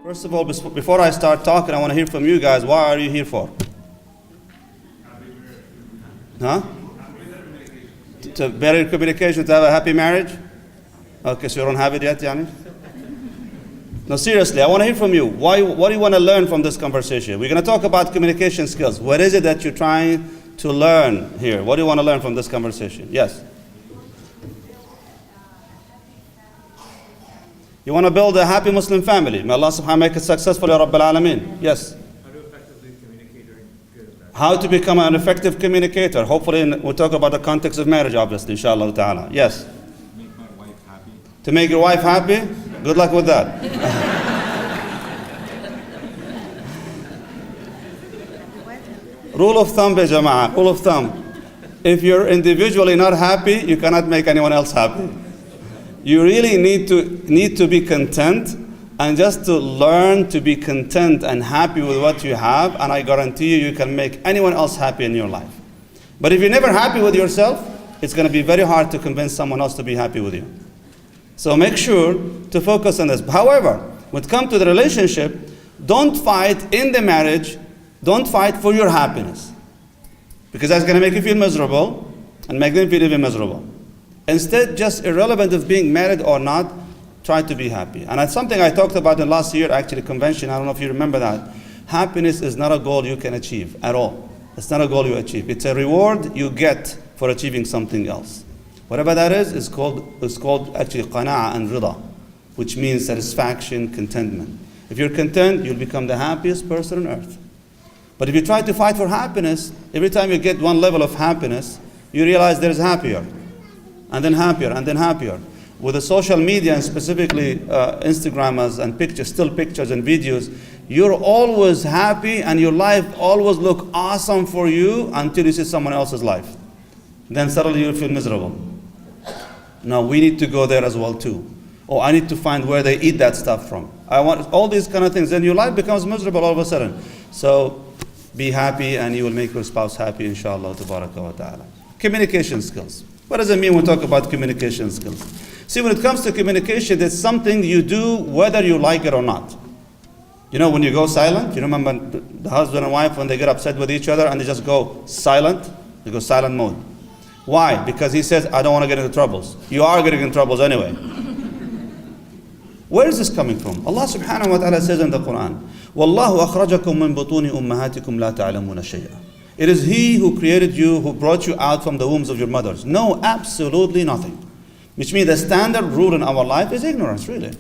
First of all, before I start talking, I want to hear from you guys. Why are you here for? Huh? To better communication, to have a happy marriage? Okay, so you don't have it yet, Yani? No, seriously, I want to hear from you. What do you want to learn from this conversation? We're going to talk about communication skills. What is it that you're trying to learn here? What do you want to learn from this conversation? Yes? You want to build a happy Muslim family. May Allah subhanahu wa ta'ala make it successful, Ya Rabbil Alameen. Yes? How to effectively communicate during good and bad. How to become an effective communicator. Hopefully, we'll talk about the context of marriage, obviously, inshallah ta'ala. Yes? Make my wife happy. To make your wife happy? Good luck with that. Rule of thumb, ya jama'ah. Rule of thumb. If you're individually not happy, you cannot make anyone else happy. You really need to be content, and just to learn to be content and happy with what you have, and I guarantee you can make anyone else happy in your life. But if you're never happy with yourself, it's going to be very hard to convince someone else to be happy with you. So make sure to focus on this. However, when it comes to the relationship, don't fight in the marriage, don't fight for your happiness. Because that's going to make you feel miserable and make them feel even miserable. Instead, just irrelevant of being married or not, try to be happy. And that's something I talked about in last year, actually, convention. I don't know if you remember that. Happiness is not a goal you can achieve at all. It's not a goal you achieve. It's a reward you get for achieving something else. Whatever that is called actually qana'a and rida, which means satisfaction, contentment. If you're content, you'll become the happiest person on earth. But if you try to fight for happiness, every time you get one level of happiness, you realize there's happier. And then happier, and then happier. With the social media, and specifically Instagrammers and pictures, still pictures and videos, you're always happy and your life always look awesome for you until you see someone else's life. Then suddenly you feel miserable. Now we need to go there as well too. Oh, I need to find where they eat that stuff from. I want all these kind of things. Then your life becomes miserable all of a sudden. So be happy and you will make your spouse happy, inshallah, tabaraka wa ta'ala. Communication skills. What does it mean when we talk about communication skills? See, when it comes to communication, it's something you do whether you like it or not. You know, when you go silent, you remember the husband and wife when they get upset with each other and they just go silent? They go silent mode. Why? Because he says, I don't want to get into troubles. You are getting into troubles anyway. Where is this coming from? Allah subhanahu wa ta'ala says in the Quran, وَاللَّهُ أَخْرَجَكُم مِّن بُطُونِ أُمَّهَاتِكُمْ لَا تَعْلَمُونَ شَيْئًا. It is He who created you, who brought you out from the wombs of your mothers. No, absolutely nothing. Which means the standard rule in our life is ignorance, really.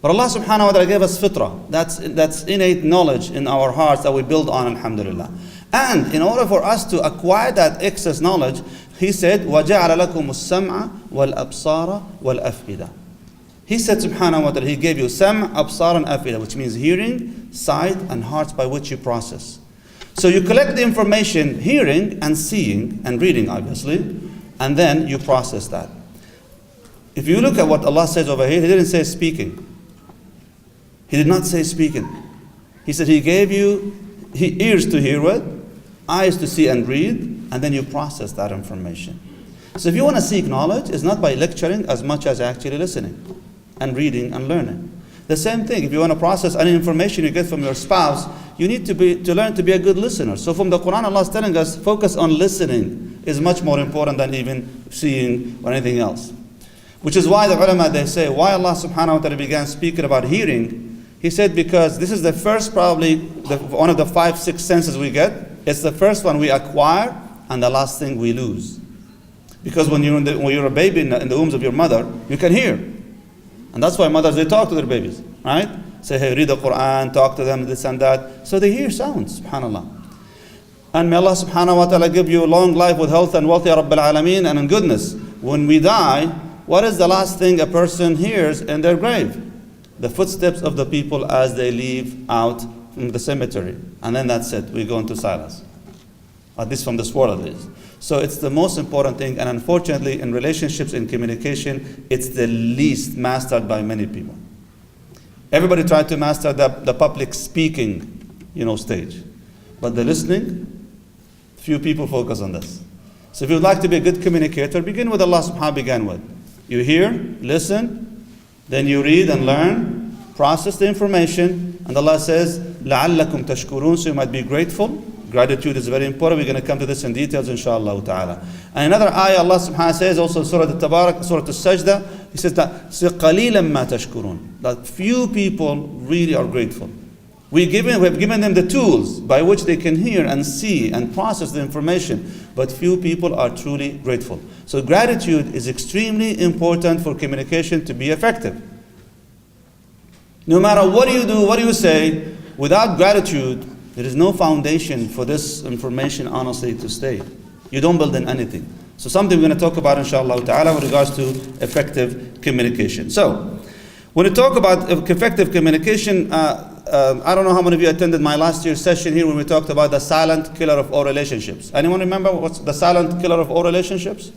But Allah subhanahu wa ta'ala gave us fitrah. That's innate knowledge in our hearts that we build on, alhamdulillah. And in order for us to acquire that excess knowledge, He said, وَجَعَلَ لَكُمُ السَّمْعَ وَالْأَبْصَارَ وَالْأَفْئِدَةَ. He said, subhanahu wa ta'ala, He gave you sam, absar, and afida, which means hearing, sight, and hearts by which you process. So you collect the information, hearing and seeing and reading, obviously, and then you process that. If you look at what Allah says over here, He didn't say speaking. He did not say speaking. He said He gave you ears to hear with, eyes to see and read, and then you process that information. So if you want to seek knowledge, it's not by lecturing as much as actually listening and reading and learning. The same thing, if you want to process any information you get from your spouse, you need to learn to be a good listener. So from the Quran, Allah is telling us, focus on listening is much more important than even seeing or anything else. Which is why the ulama, they say, why Allah subhanahu wa ta'ala began speaking about hearing. He said because this is the first, probably one of the 5, 6 senses we get. It's the first one we acquire and the last thing we lose. Because when you're a baby in the wombs of your mother, you can hear. And that's why mothers, they talk to their babies, right? Say, hey, read the Quran, talk to them, this and that. So they hear sounds, subhanAllah. And may Allah subhanahu wa ta'ala give you a long life with health and wealth, ya Rabbil Alameen, and in goodness. When we die, what is the last thing a person hears in their grave? The footsteps of the people as they leave out from the cemetery. And then that's it, we go into silence. At least from this world, at least. So it's the most important thing, and unfortunately in relationships and communication, it's the least mastered by many people. Everybody tried to master the public speaking, stage. But the listening, few people focus on this. So if you'd like to be a good communicator, begin with Allah subhanahu wa ta'ala began with. You hear, listen, then you read and learn, process the information, And Allah says, لَعَلَّكُمْ تَشْكُرُونَ, so you might be grateful. Gratitude is very important. We're going to come to this in details, inshallah ta'ala. And another ayah, Allah subhanahu wa ta'ala says, also in Surah Al-Tabarak, Surah Al-Sajda, He says that, قَلِيلًا مَا تَشْكُرُونَ, that few people really are grateful. We have given them the tools by which they can hear and see and process the information, but few people are truly grateful. So gratitude is extremely important for communication to be effective. No matter what you do, what you say, without gratitude, there is no foundation for this information honestly to stay. You don't build in anything. So something we're going to talk about inshallah ta'ala with regards to effective communication. So, when we talk about effective communication, I don't know how many of you attended my last year's session here when we talked about the silent killer of all relationships. Anyone remember what's the silent killer of all relationships?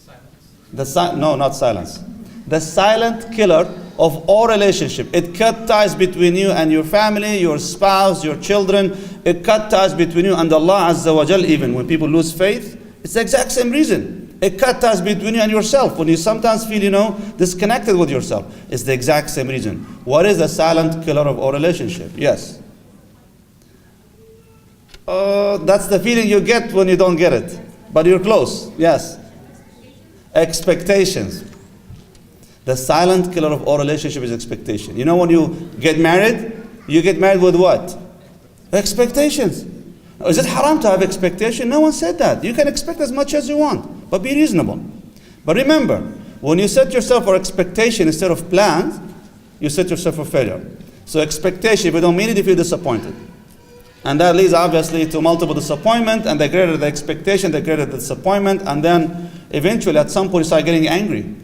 Silence. No, not silence. The silent killer of all relationship. It cut ties between you and your family, your spouse, your children. It cut ties between you and Allah Azza wa Jal even. When people lose faith, it's the exact same reason. It cut ties between you and yourself. When you sometimes feel, disconnected with yourself, it's the exact same reason. What is the silent killer of all relationship? Yes. That's the feeling you get when you don't get it. But you're close. Yes. Expectations. The silent killer of all relationship is expectation. When you get married with what? Expectations. Is it haram to have expectation? No one said that. You can expect as much as you want, but be reasonable. But remember, when you set yourself for expectation instead of plans, you set yourself for failure. So expectation, if you don't meet it, you feel disappointed. And that leads obviously to multiple disappointment, and the greater the expectation, the greater the disappointment, and then eventually at some point you start getting angry.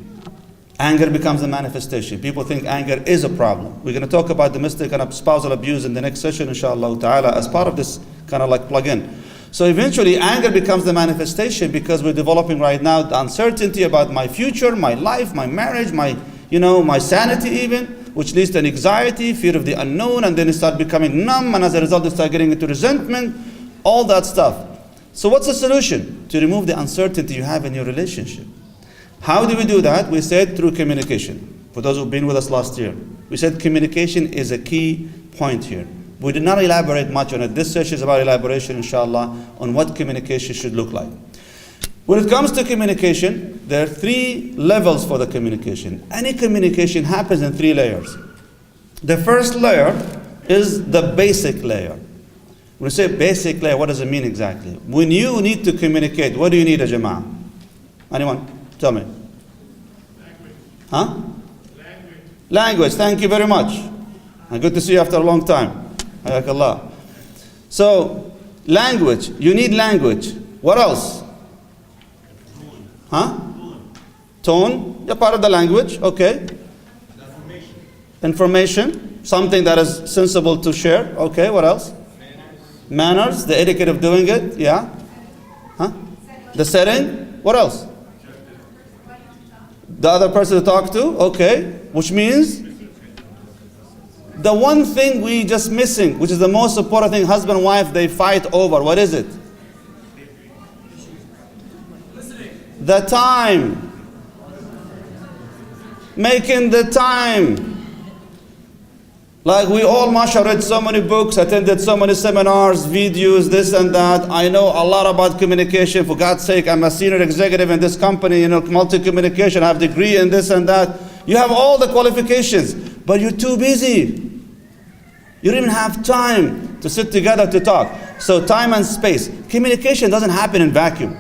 Anger becomes a manifestation. People think anger is a problem. We're going to talk about domestic and spousal abuse in the next session, inshallah ta'ala, as part of this kind of like plug-in. So eventually anger becomes the manifestation because we're developing right now the uncertainty about my future, my life, my marriage, my sanity even, which leads to an anxiety, fear of the unknown, and then you start becoming numb, and as a result you start getting into resentment, all that stuff. So what's the solution? To remove the uncertainty you have in your relationship. How do we do that? We said through communication. For those who've been with us last year, we said communication is a key point here. We did not elaborate much on it. This session is about elaboration, inshallah, on what communication should look like. When it comes to communication, there are 3 levels for the communication. Any communication happens in 3 layers. The first layer is the basic layer. When we say basic layer, what does it mean exactly? When you need to communicate, what do you need, Jama'ah? Anyone? Tell me. Language. Huh? Language. Thank you very much. And good to see you after a long time. Hayakallah. So, language. You need language. What else? Huh? Tone. You're part of the language. Okay. Information. Something that is sensible to share. Okay. What else? Manners. The etiquette of doing it. Yeah. Huh? The setting. What else? The other person to talk to, okay, which means the one thing we just missing, which is the most important thing, husband and wife, they fight over. What is it? The time. Making the time. Like we all, mashallah, read so many books, attended so many seminars, videos, this and that. I know a lot about communication. For God's sake, I'm a senior executive in this company, multi-communication, I have a degree in this and that. You have all the qualifications, but you're too busy. You don't even have time to sit together to talk. So time and space. Communication doesn't happen in vacuum.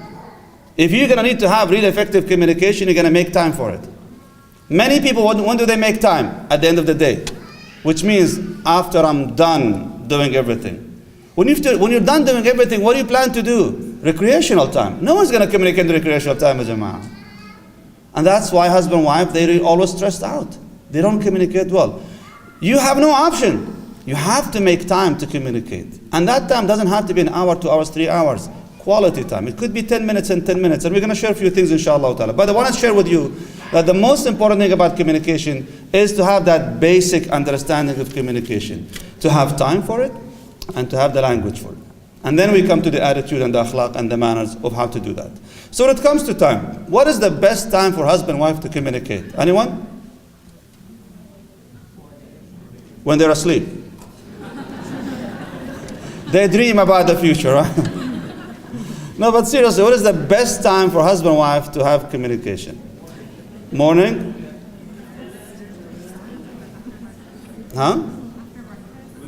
If you're going to need to have really effective communication, you're going to make time for it. Many people, when do they make time? At the end of the day. Which means after I'm done doing everything. When you're done doing everything, what do you plan to do? Recreational time. No one's going to communicate in recreational time, Jama'ah. And that's why husband and wife, they're always stressed out. They don't communicate well. You have no option. You have to make time to communicate. And that time doesn't have to be an hour, 2 hours, 3 hours. Quality time. It could be 10 minutes and 10 minutes. And we're going to share a few things, inshallah ta'ala. But I want to share with you that the most important thing about communication is to have that basic understanding of communication. To have time for it and to have the language for it. And then we come to the attitude and the akhlaq and the manners of how to do that. So when it comes to time, what is the best time for husband and wife to communicate? Anyone? When they're asleep. They dream about the future, right? No, but seriously, what is the best time for husband and wife to have communication? Morning? Huh?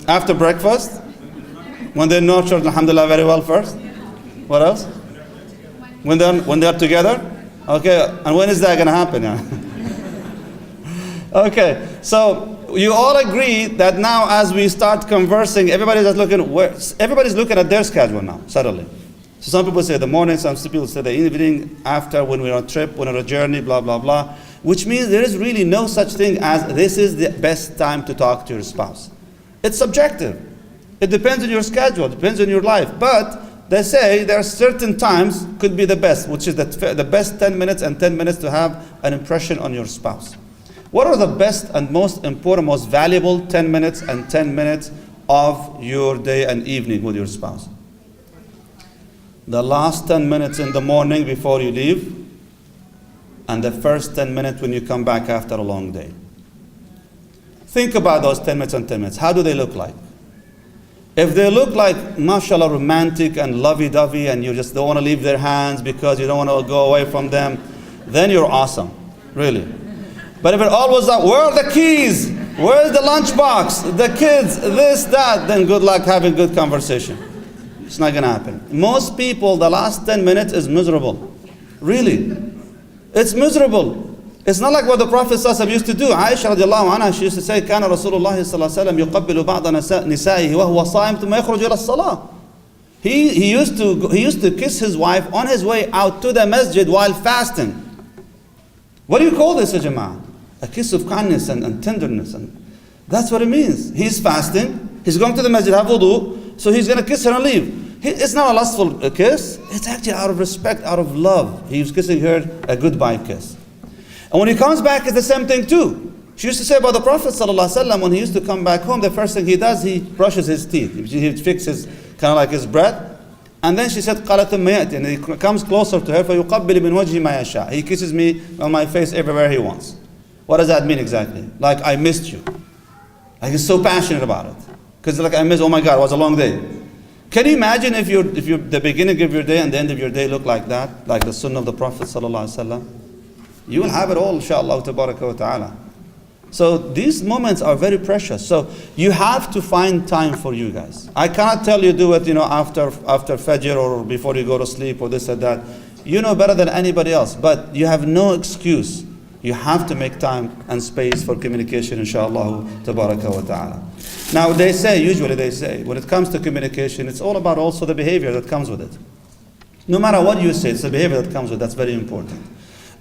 After breakfast? When they nurtured, alhamdulillah, very well first? What else? When they're together? Okay, and when is that going to happen? Yeah? Okay, so you all agree that now as we start conversing, everybody's looking at their schedule now, suddenly. So some people say the morning, some people say the evening, after, when we're on a trip, when we're on a journey, blah, blah, blah. Which means there is really no such thing as this is the best time to talk to your spouse. It's subjective. It depends on your schedule, it depends on your life. But they say there are certain times could be the best, which is the best 10 minutes and 10 minutes to have an impression on your spouse. What are the best and most important, most valuable 10 minutes and 10 minutes of your day and evening with your spouse? The last 10 minutes in the morning before you leave, and the first 10 minutes when you come back after a long day. Think about those 10 minutes and 10 minutes. How do they look like? If they look like, mashallah, romantic and lovey-dovey, and you just don't want to leave their hands because you don't want to go away from them, then you're awesome, really. But if it always like, where are the keys? Where's the lunchbox? The kids, this, that, then good luck having good conversation. It's not going to happen. Most people, the last 10 minutes is miserable. Really. It's miserable. It's not like what the Prophet ﷺ used to do. Aisha radiallahu anha, she used to say, كان رسول الله صلى الله عليه وسلم يقبل بعض نسائه وهو صائم ثم يخرج إلى الصلاة. He used to kiss his wife on his way out to the masjid while fasting. What do you call this, Jama'ah? A kiss of kindness and tenderness. And that's what it means. He's fasting. He's going to the masjid, have wudu. So he's going to kiss her and leave. It's not a lustful kiss. It's actually out of respect, out of love. He was kissing her a goodbye kiss. And when he comes back, it's the same thing too. She used to say about the Prophet ﷺ, when he used to come back home, the first thing he does, he brushes his teeth. He fixes kind of like his breath. And then she said, قَالَ ثُمَّ يَأْتِي, and he comes closer to her, فَيُقَبِّلِ مِنْ وَجْهِ مَا يَشَاءُ. He kisses me on my face everywhere he wants. What does that mean exactly? Like, I missed you. Like, he's so passionate about it. Because like, I missed, oh my God, it was a long day. Can you imagine if the beginning of your day and the end of your day look like that? Like the sunnah of the Prophet ﷺ? You will have it all, inshaAllah, tabaraka wa ta'ala. So these moments are very precious. So you have to find time for you guys. I cannot tell you do it, after Fajr or before you go to sleep or this or that. You know better than anybody else, but you have no excuse. You have to make time and space for communication, inshaAllah, tabaraka wa ta'ala. Now usually they say, when it comes to communication, it's all about also the behavior that comes with it. No matter what you say, it's the behavior that comes with it that's very important.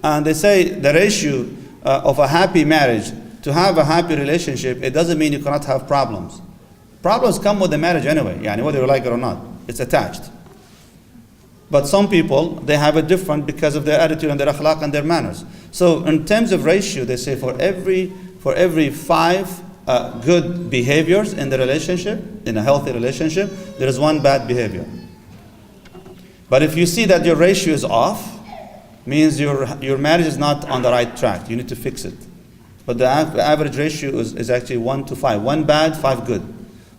And they say the ratio of a happy marriage to have a happy relationship, it doesn't mean you cannot have problems. Problems come with the marriage anyway, whether you like it or not. It's attached. But some people, they have it different because of their attitude and their akhlaq and their manners. So in terms of ratio, they say for every 5 good behaviors in the relationship, in a healthy relationship, there is 1 bad behavior. But if you see that your ratio is off, means your marriage is not on the right track. You need to fix it. But the average ratio is actually 1 to 5. 1 bad, 5 good.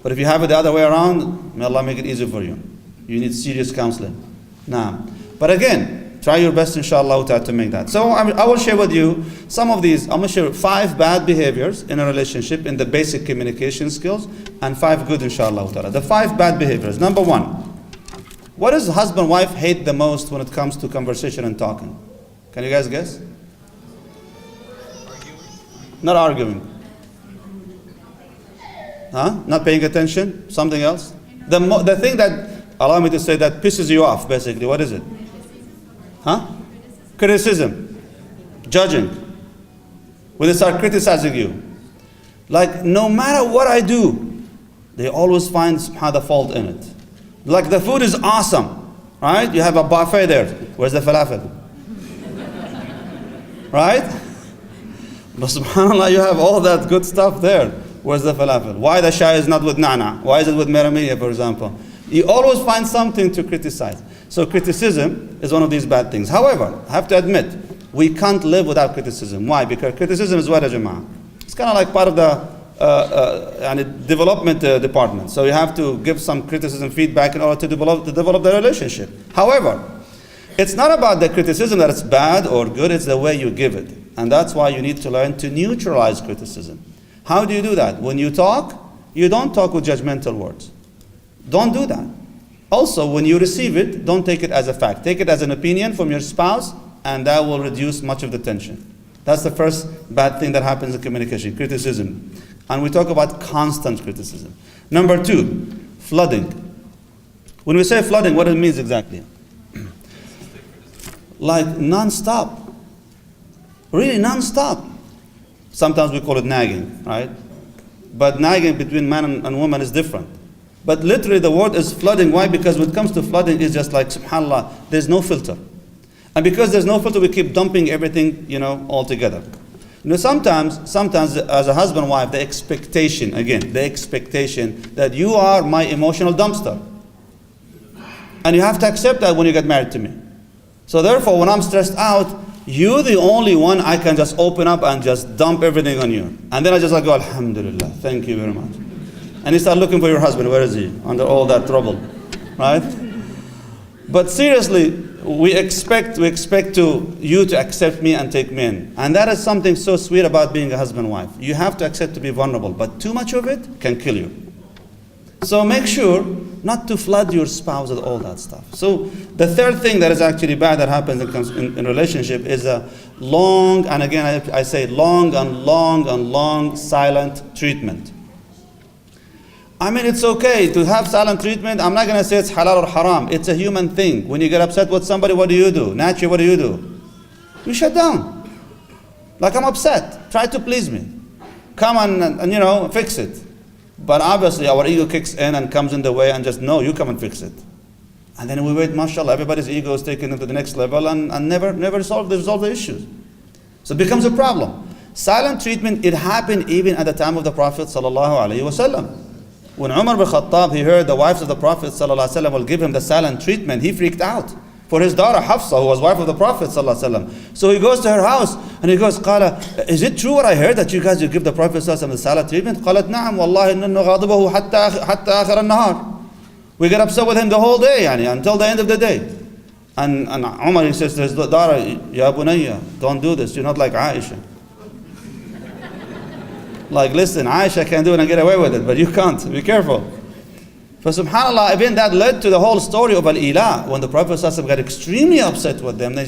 But if you have it the other way around, may Allah make it easy for you. You need serious counseling. Now, but again, try your best, inshallah, to make that. So I will share with you some of these. I'm going to share 5 bad behaviors in a relationship in the basic communication skills and 5 good, inshallah. The 5 bad behaviors. Number 1. What does husband and wife hate the most when it comes to conversation and talking? Can you guys guess? Not arguing. Not paying attention? Something else? The thing that, allow me to say, that pisses you off, basically, what is it? Criticism. Judging. When they start criticizing you. Like, no matter what I do, they always find the fault in it. Like, the food is awesome, right? You have a buffet there. Where's the falafel? Right? But subhanAllah, you have all that good stuff there. Where's the falafel? Why the shai is not with na'na? Why is it with meramiyya, for example? You always find something to criticize. So criticism is one of these bad things. However, I have to admit, we can't live without criticism. Why? Because criticism is what, Jama'ah? It's kind of like part of the and development department. So you have to give some criticism, feedback in order to develop the relationship. However, it's not about the criticism that it's bad or good, it's the way you give it. And that's why you need to learn to neutralize criticism. How do you do that? When you talk, you don't talk with judgmental words. Don't do that. Also, when you receive it, don't take it as a fact. Take it as an opinion from your spouse, and that will reduce much of the tension. That's the first bad thing that happens in communication, criticism. And we talk about constant criticism. Number 2, flooding. When we say flooding, what it means exactly? Like non-stop. Really non-stop. Sometimes we call it nagging, right? But nagging between man and woman is different. But literally the word is flooding. Why? Because when it comes to flooding, it's just like, subhanAllah, there's no filter. And because there's no filter, we keep dumping everything, all together. Sometimes as a husband and wife, the expectation that you are my emotional dumpster. And you have to accept that when you get married to me. So therefore, when I'm stressed out, you're the only one I can just open up and just dump everything on you. And then I just go, Alhamdulillah, thank you very much. And you start looking for your husband. Where is he? Under all that trouble, right? But seriously, we expect you to accept me and take me in. And that is something so sweet about being a husband and wife. You have to accept to be vulnerable, but too much of it can kill you. So make sure not to flood your spouse with all that stuff. So the third thing that is actually bad that happens in relationship is a long, and again I say long silent treatment. I mean, it's okay to have silent treatment. I'm not going to say it's halal or haram. It's a human thing. When you get upset with somebody, what do you do? Naturally, what do? You shut down. Like, I'm upset. Try to please me. Come and fix it. But obviously, our ego kicks in and comes in the way and just, no, you come and fix it. And then we wait, mashallah, everybody's ego is taken to the next level and never resolve the issues. So it becomes a problem. Silent treatment, it happened even at the time of the Prophet sallallahu alaihi wasallam. When Umar bin Khattab, he heard the wives of the Prophet ﷺ will give him the silent treatment, he freaked out for his daughter Hafsa, who was wife of the Prophet ﷺ. So he goes to her house and he goes, قال, is it true what I heard that you guys give the Prophet ﷺ the silent treatment? قالت نعم والله إنه غاضبه حتى آخر النهار. We get upset with him the whole day, until the end of the day. And Umar, he says to his daughter, Ya bunayya, don't do this, you're not like Aisha. Like, listen, Aisha can do it and get away with it, but you can't. Be careful. But subhanAllah, even that led to the whole story of Al-Ila. When the Prophet ﷺ got extremely upset with them, he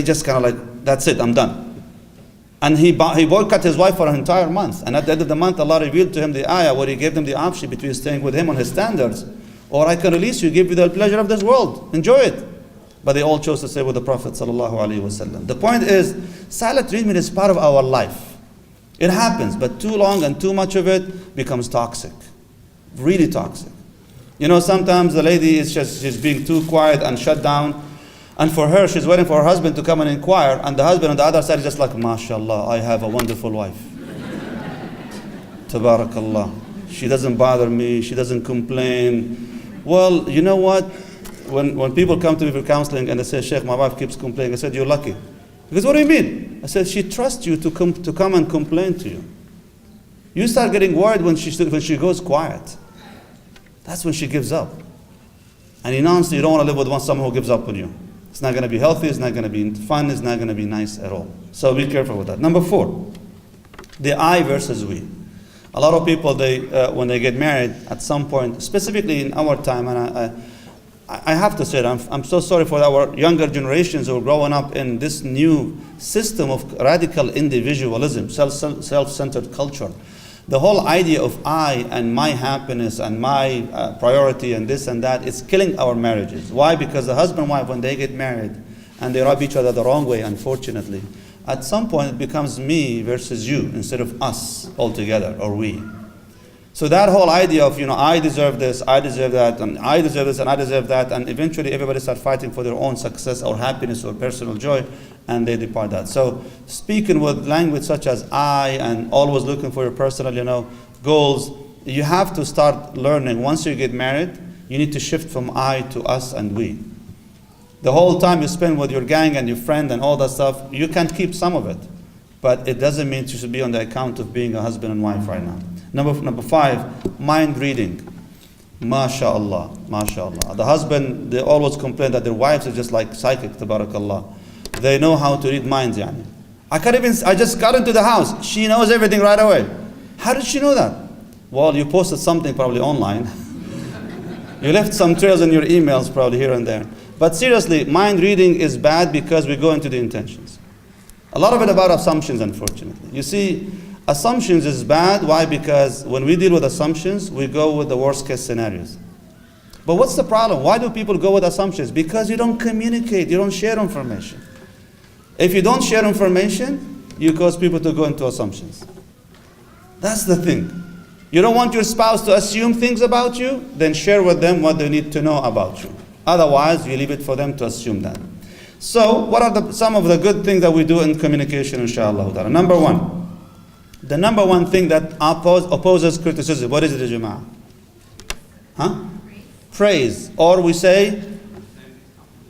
just kind of like, that's it, I'm done. And he boycotted his wife for an entire month. And at the end of the month, Allah revealed to him the ayah where He gave them the option between staying with Him on His standards, or I can release you, give you the pleasure of this world. Enjoy it. But they all chose to stay with the Prophet ﷺ. The point is, silent treatment is part of our life. It happens, but too long and too much of it becomes toxic. Really toxic. Sometimes the lady she's being too quiet and shut down. And for her, she's waiting for her husband to come and inquire. And the husband on the other side is just like, MashaAllah, I have a wonderful wife. Tabarakallah. She doesn't bother me. She doesn't complain. Well, you know what? When people come to me for counseling and they say, Sheikh, my wife keeps complaining, I said, you're lucky. Because what do you mean? I said, she trusts you to come and complain to you. You start getting worried when she goes quiet. That's when she gives up. And honestly, you don't want to live with someone who gives up on you. It's not going to be healthy, it's not going to be fun, it's not going to be nice at all. So be careful with that. Number 4, the I versus we. A lot of people, when they get married, at some point, specifically in our time, and I have to say that I'm so sorry for our younger generations who are growing up in this new system of radical individualism, self-centered culture. The whole idea of I and my happiness and my priority and this and that is killing our marriages. Why? Because the husband and wife, when they get married and they rub each other the wrong way, unfortunately, at some point it becomes me versus you instead of us altogether, or we. So that whole idea of, I deserve this, I deserve that, and I deserve this, and I deserve that, and eventually everybody starts fighting for their own success or happiness or personal joy, and they depart that. So speaking with language such as I, and always looking for your personal, goals, you have to start learning. Once you get married, you need to shift from I to us and we. The whole time you spend with your gang and your friend and all that stuff, you can keep some of it, but it doesn't mean you should be on the account of being a husband and wife right now. Number 5, mind reading. MashaAllah, MashaAllah. The husband, they always complain that their wives are just like psychic, tabarakallah. They know how to read minds, yani. I just got into the house. She knows everything right away. How did she know that? Well, you posted something probably online. You left some trails in your emails probably here and there. But seriously, mind reading is bad because we go into the intentions. A lot of it about assumptions, unfortunately. You see, assumptions is bad. Why? Because when we deal with assumptions, we go with the worst case scenarios. But what's the problem? Why do people go with assumptions? Because you don't communicate, you don't share information. If you don't share information, you cause people to go into assumptions. That's the thing. You don't want your spouse to assume things about you, then share with them what they need to know about you. Otherwise, you leave it for them to assume that. So, what are some of the good things that we do in communication, inshallah? Number 1. The number 1 thing that opposes criticism, what is it, Jama'ah? Praise. Or we say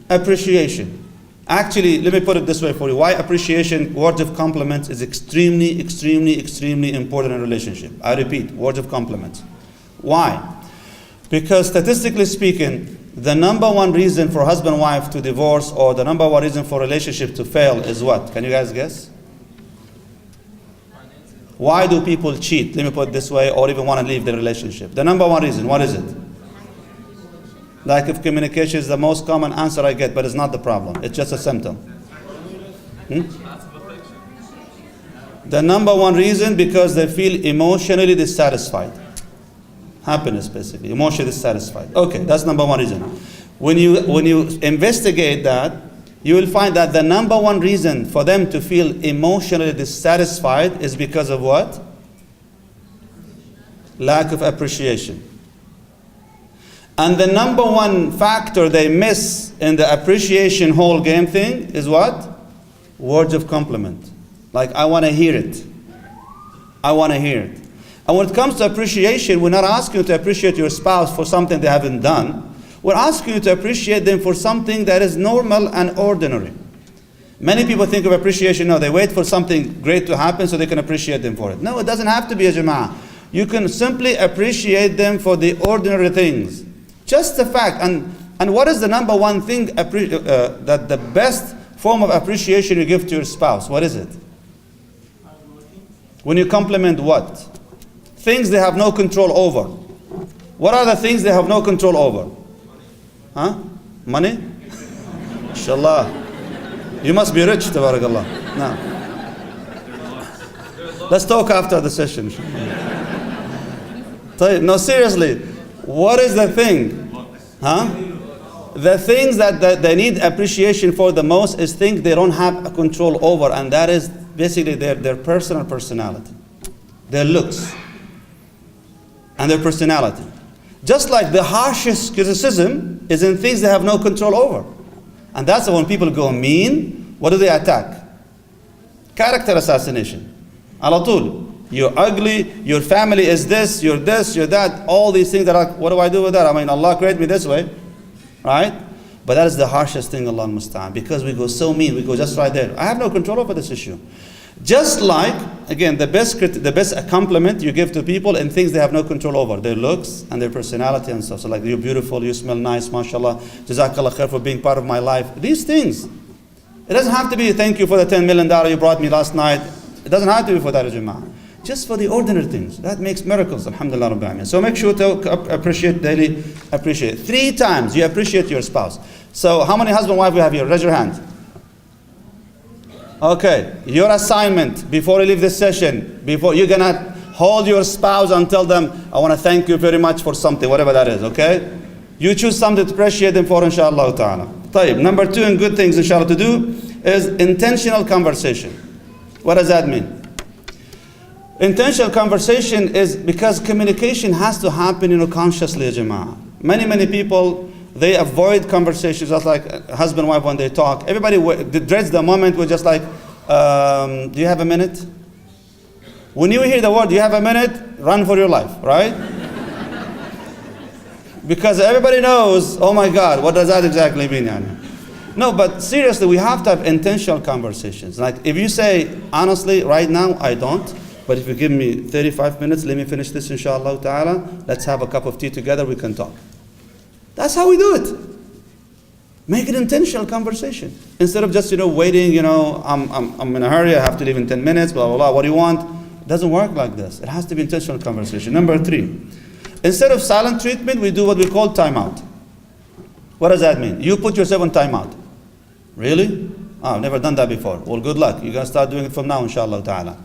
appreciation. Actually, let me put it this way for you. Why appreciation, words of compliments is extremely, extremely, extremely important in a relationship. I repeat, words of compliments. Why? Because statistically speaking, the number 1 reason for husband and wife to divorce, or the number 1 reason for relationship to fail is what? Can you guys guess? Why do people cheat? Let me put it this way, or even want to leave the relationship. The number 1 reason, what is it? Lack of communication is the most common answer I get, but it's not the problem. It's just a symptom. The number 1 reason, because they feel emotionally dissatisfied. Happiness, basically. Emotionally dissatisfied. Okay, that's number 1 reason. When you investigate that, you will find that the number 1 reason for them to feel emotionally dissatisfied is because of what? Lack of appreciation. And the number 1 factor they miss in the appreciation whole game thing is what? Words of compliment. Like, I want to hear it. I want to hear it. And when it comes to appreciation, we're not asking you to appreciate your spouse for something they haven't done. We're asking you to appreciate them for something that is normal and ordinary. Many people think of appreciation, no, they wait for something great to happen so they can appreciate them for it. No, it doesn't have to be a jama'ah. You can simply appreciate them for the ordinary things. Just the fact, and what is the number 1 thing that the best form of appreciation you give to your spouse? What is it? When you compliment what? Things they have no control over. What are the things they have no control over? Money? Inshallah. You must be rich, tabarakallah. Now, let's talk after the session. No, seriously. What is the thing? The things that they need appreciation for the most is things they don't have a control over, and that is basically their personal personality, their looks, and their personality. Just like the harshest criticism is in things they have no control over. And that's when people go mean, what do they attack? Character assassination. Alatul. You're ugly, your family is this, you're that, all these things that are, what do I do with that? I mean, Allah created me this way, right? But that is the harshest thing, Allah musta'an, because we go so mean, we go just right there. I have no control over this issue. Just like, again, the best compliment you give to people in things they have no control over, their looks and their personality and stuff. So like, you're beautiful, you smell nice, mashallah, jazakallah khair for being part of my life. These things. It doesn't have to be, thank you for the $10 million you brought me last night. It doesn't have to be for that, Jama'ah. Just for the ordinary things. That makes miracles, alhamdulillah rabbil alameen. So make sure to appreciate daily, appreciate. 3 times you appreciate your spouse. So how many husband and wife we have here? Raise your hand. Okay, your assignment before you leave this session, before you're gonna hold your spouse and tell them, I want to thank you very much for something, whatever that is, okay? You choose something to appreciate them for, inshallah ta'ala. طيب, number 2 in good things, inshallah, to do is intentional conversation. What does that mean? Intentional conversation is because communication has to happen, consciously, Jama'ah. Many people, they avoid conversations, just like husband and wife when they talk. Everybody dreads the moment we're just like, do you have a minute? When you hear the word, do you have a minute? Run for your life, right? Because everybody knows, oh my God, what does that exactly mean? No, but seriously, we have to have intentional conversations. Like if you say, honestly, right now, I don't. But if you give me 35 minutes, let me finish this inshallah ta'ala. Let's have a cup of tea together, we can talk. That's how we do it. Make an intentional conversation. Instead of just, waiting, I'm in a hurry, I have to leave in 10 minutes, blah, blah, blah. What do you want? It doesn't work like this. It has to be intentional conversation. Number 3, instead of silent treatment, we do what we call timeout. What does that mean? You put yourself on timeout. Really? I've never done that before. Well, good luck. You're going to start doing it from now, inshallah ta'ala.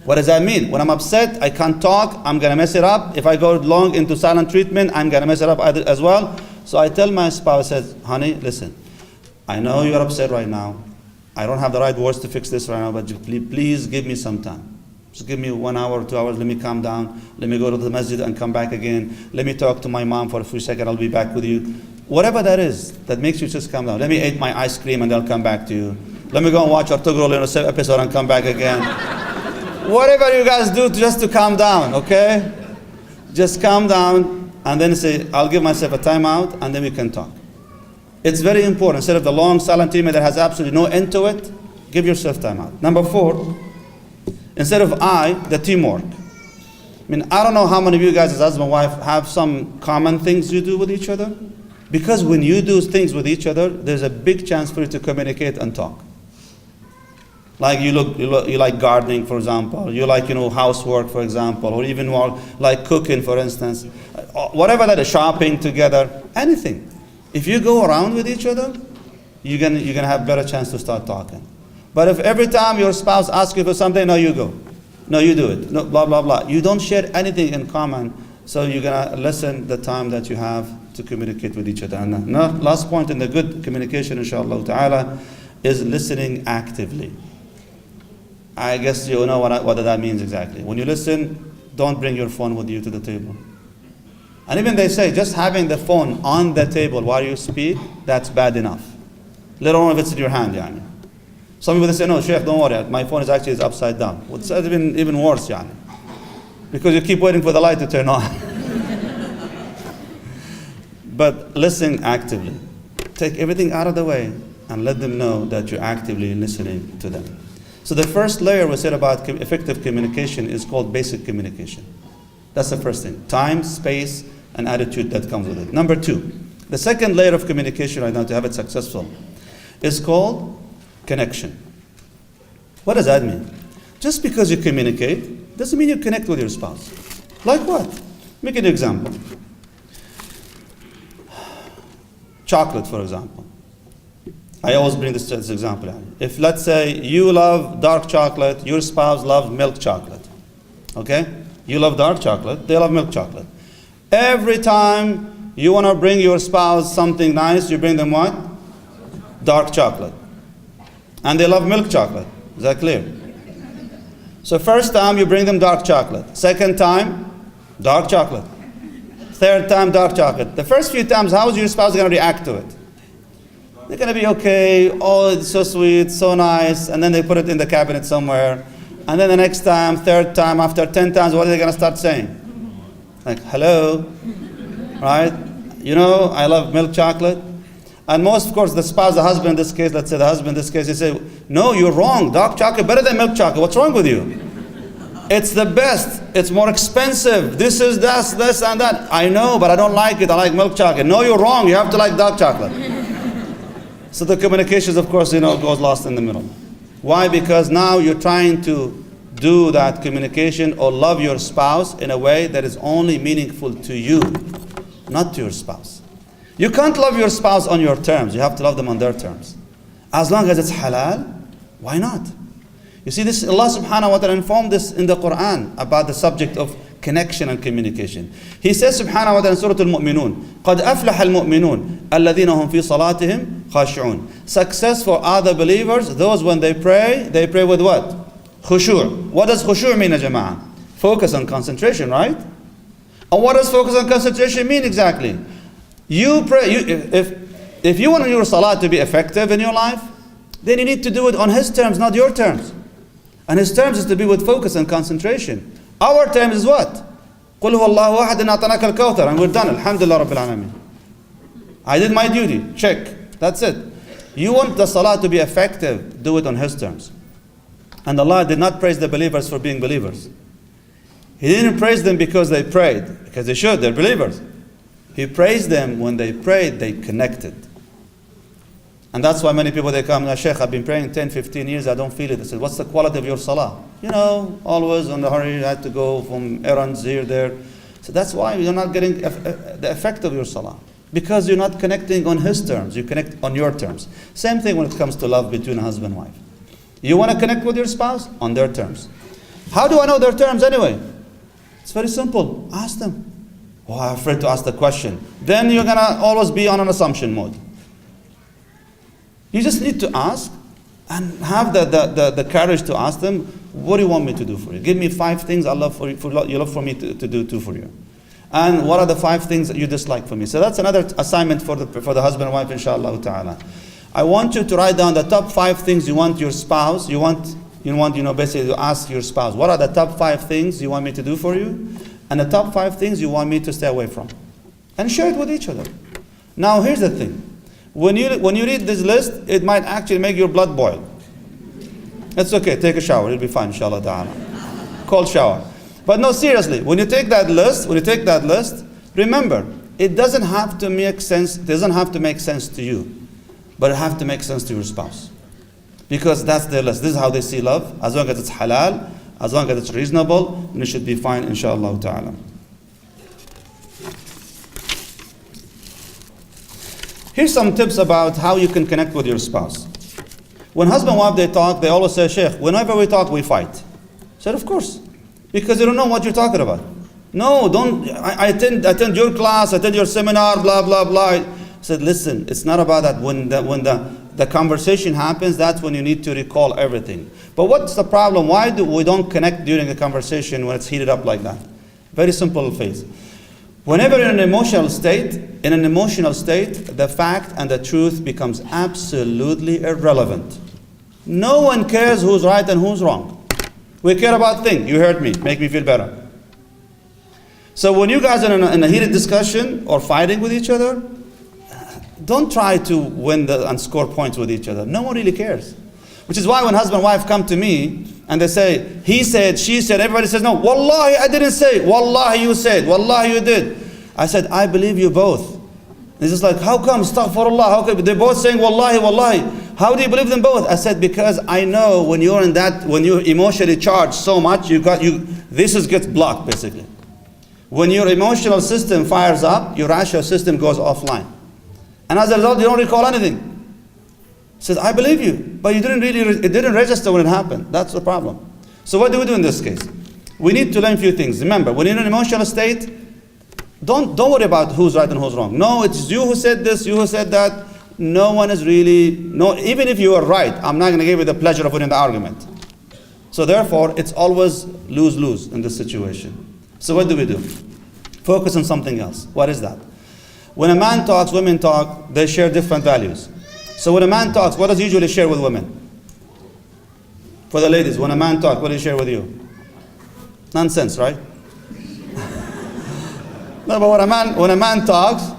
What does that mean? When I'm upset, I can't talk, I'm going to mess it up. If I go long into silent treatment, I'm going to mess it up as well. So I tell my spouse, honey, listen, I know you're upset right now. I don't have the right words to fix this right now, but please give me some time. Just give me 1 hour, 2 hours, let me calm down. Let me go to the masjid and come back again. Let me talk to my mom for a few seconds, I'll be back with you. Whatever that is, that makes you just calm down. Let me eat my ice cream and I'll come back to you. Let me go and watch Artugro episode and come back again. Whatever you guys do just to calm down, okay? Just calm down and then say, I'll give myself a timeout and then we can talk. It's very important. Instead of the long silent treatment that has absolutely no end to it, give yourself timeout. Number 4, instead of the teamwork. I don't know how many of you guys as husband and wife have some common things you do with each other. Because when you do things with each other, there's a big chance for you to communicate and talk. Like you like gardening, for example. You like, housework, for example, or even more like cooking, for instance. Whatever that is, shopping together, anything. If you go around with each other, you're gonna have better chance to start talking. But if every time your spouse asks you for something, no, you go. No, you do it. No, blah, blah, blah. You don't share anything in common, so you're gonna lessen the time that you have to communicate with each other. And last point in the good communication, inshallah ta'ala, is listening actively. I guess you know what that means exactly. When you listen, don't bring your phone with you to the table. And even they say, just having the phone on the table while you speak, that's bad enough. Let alone if it's in your hand, yani. Some people they say, no, Sheikh, don't worry, my phone is actually upside down. It's even worse, yani. Because you keep waiting for the light to turn on. But listen actively. Take everything out of the way and let them know that you're actively listening to them. So the first layer we said about effective communication is called basic communication. That's the first thing. Time, space, and attitude that comes with it. Number 2, the second layer of communication right now to have it successful is called connection. What does that mean? Just because you communicate doesn't mean you connect with your spouse. Like what? Make an example. Chocolate, for example. I always bring this example. If, let's say, you love dark chocolate, your spouse loves milk chocolate. Okay? You love dark chocolate, they love milk chocolate. Every time you want to bring your spouse something nice, you bring them what? Dark chocolate. And they love milk chocolate. Is that clear? So first time you bring them dark chocolate. Second time, dark chocolate. Third time, dark chocolate. The first few times, how is your spouse going to react to it? They're going to be okay, oh, it's so sweet, so nice, and then they put it in the cabinet somewhere. And then the next time, third time, after 10 times, what are they going to start saying? Like, hello, right? I love milk chocolate. And most, of course, the spouse, the husband in this case, let's say the husband in this case, he say, no, you're wrong, dark chocolate better than milk chocolate. What's wrong with you? It's the best, it's more expensive, this and that. I know, but I don't like it, I like milk chocolate. No, you're wrong, you have to like dark chocolate. So the communications, of course, goes lost in the middle. Why? Because now you're trying to do that communication or love your spouse in a way that is only meaningful to you, not to your spouse. You can't love your spouse on your terms. You have to love them on their terms. As long as it's halal, why not? You see, this Allah subhanahu wa ta'ala informed us in the Quran about the subject of connection and communication. He says subhanahu wa ta'ala in Surah Al-Mu'minun, قَدْ أَفْلَحَ الْمُؤْمِنُونَ الَّذِينَ هُمْ فِي صَلَاتِهِمْ خَاشِعُونَ. Successful are the believers, those when they pray with what? Khushu'. What does khushu' mean, ya jama'ah? Focus and concentration, right? And what does focus and concentration mean exactly? You pray, if you want your salah to be effective in your life, then you need to do it on His terms, not your terms. And His terms is to be with focus and concentration. Our terms is what? قُلْ هُوَ اللَّهُ أَحَدٌ أَعْطَانَاكَ الْكَوْثَرَ. And we're done. Alhamdulillah Rabbil Alameen. I did my duty. Check. That's it. You want the salah to be effective, do it on His terms. And Allah did not praise the believers for being believers. He didn't praise them because they prayed, because they should, they're believers. He praised them when they prayed, they connected. And that's why many people, they come, Sheikh, I've been praying 10, 15 years, I don't feel it. I said, what's the quality of your salah? Always on the hurry, you had to go from errands here, there. So that's why you're not getting the effect of your salah. Because you're not connecting on his terms, you connect on your terms. Same thing when it comes to love between a husband and wife. You want to connect with your spouse? On their terms. How do I know their terms anyway? It's very simple. Ask them. Oh, I'm afraid to ask the question. Then you're going to always be on an assumption mode. You just need to ask and have the courage to ask them, what do you want me to do for you? Give me 5 things you love for me to do for you. And what are the 5 things that you dislike for me? So that's another assignment for the husband and wife, inshallah ta'ala. I want you to write down the top 5 things you want your spouse, you want basically to ask your spouse, what are the top 5 things you want me to do for you? And the top 5 things you want me to stay away from. And share it with each other. Now here's the thing. When you read this list, it might actually make your blood boil. It's okay, take a shower, it'll be fine, inshallah ta'ala. Cold shower. But no, seriously, when you take that list, remember, it doesn't have to make sense to you, but it has to make sense to your spouse. Because that's their list. This is how they see love. As long as it's halal, as long as it's reasonable, then it should be fine, inshallah ta'ala. Here's some tips about how you can connect with your spouse. When husband and wife, they talk, they always say, Sheikh, whenever we talk, we fight. I said, of course. Because you don't know what you're talking about. No, don't. I attend your class, attend your seminar, blah, blah, blah. I said, listen, it's not about that. When the conversation happens, that's when you need to recall everything. But what's the problem? Why do we don't connect during a conversation when it's heated up like that? Very simple phase. Whenever you're in an emotional state, the fact and the truth becomes absolutely irrelevant. No one cares who's right and who's wrong. We care about things. You heard me. Make me feel better. So when you guys are in a heated discussion or fighting with each other, don't try to win and score points with each other. No one really cares. Which is why when husband and wife come to me and they say, he said, she said, everybody says, no, wallahi, I didn't say. Wallahi, you said. Wallahi, you did. I said, I believe you both. It's just like, how come? Astaghfirullah. How come? They're both saying, wallahi, wallahi. How do you believe them both? I said, because I know when you're when you're emotionally charged so much, this gets blocked, basically. When your emotional system fires up, your rational system goes offline. And as a result, you don't recall anything. He says, I believe you, but it didn't register when it happened. That's the problem. So what do we do in this case? We need to learn a few things. Remember, when you're in an emotional state, don't worry about who's right and who's wrong. No, it's you who said this, you who said that. No one is really, even if you are right, I'm not going to give you the pleasure of winning the argument. So therefore, it's always lose-lose in this situation. So what do? Focus on something else. What is that? When a man talks, women talk, they share different values. So when a man talks, what does he usually share with women? For the ladies, when a man talks, what does he share with you? Nonsense, right? No, but when a man talks,